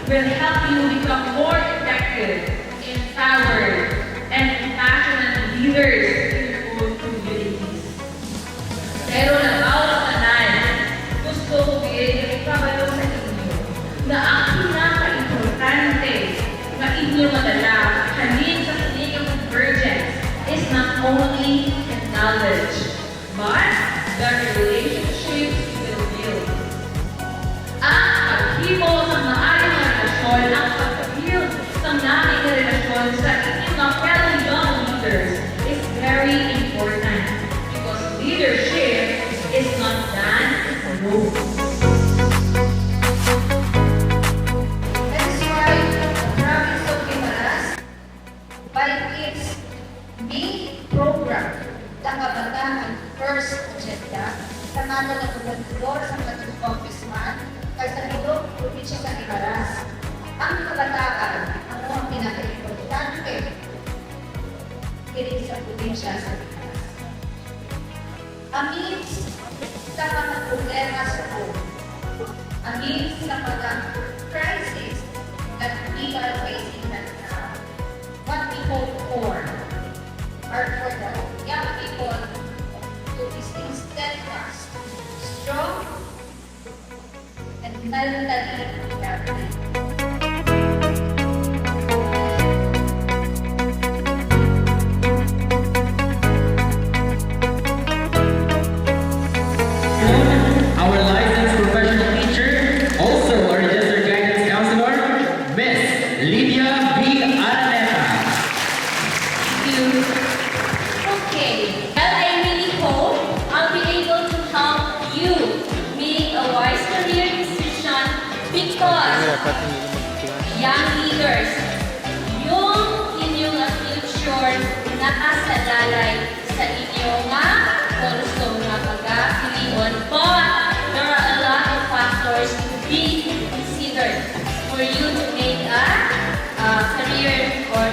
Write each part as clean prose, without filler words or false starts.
will help you become more effective, empowered, and compassionate leaders in your own communities. Pero nabawat tanan, gusto ko ipabalo sa inyo na ang pinaka-importante na inyo madala halin sa clinical convergence is not only knowledge, but the relationships you will build. Ang pag-hipo ng maayos na relasyon, ang pag-build ng naming relasyon sa inyong mga fellow young leaders is very important because leadership is not done alone. That is why the province of Guimaras, by its main program, the Kabataan First Agenda, sa mga nagpapagdor sa mga congressman, sa Ilog, probinsya sa Guimaras. Ang kabataan, ano ang pinaka-importante dito sa probinsya sa Guimaras. Amidst sa mga problema sa buhay, amidst sa mga crisis that we are facing right now, what we hope for are for the young people to be steadfast, strong, and mentally healthy. Our licensed professional teacher, also a registered guidance counselor, Miss Lydia B. Araneta. Thank you. Okay. Well, I really hope I'll be able to help you make a wise career decision because young leaders, yung inyong future nakasalalay sa inyong kurso nga pagkakilion. But there are a lot of factors to be considered for you to make a career or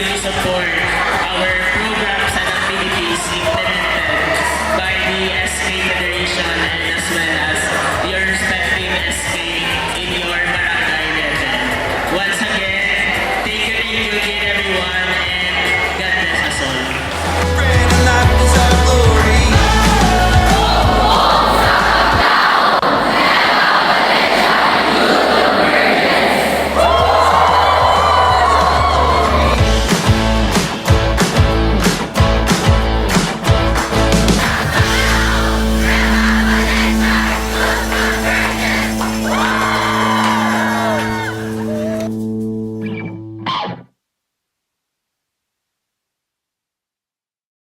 to support our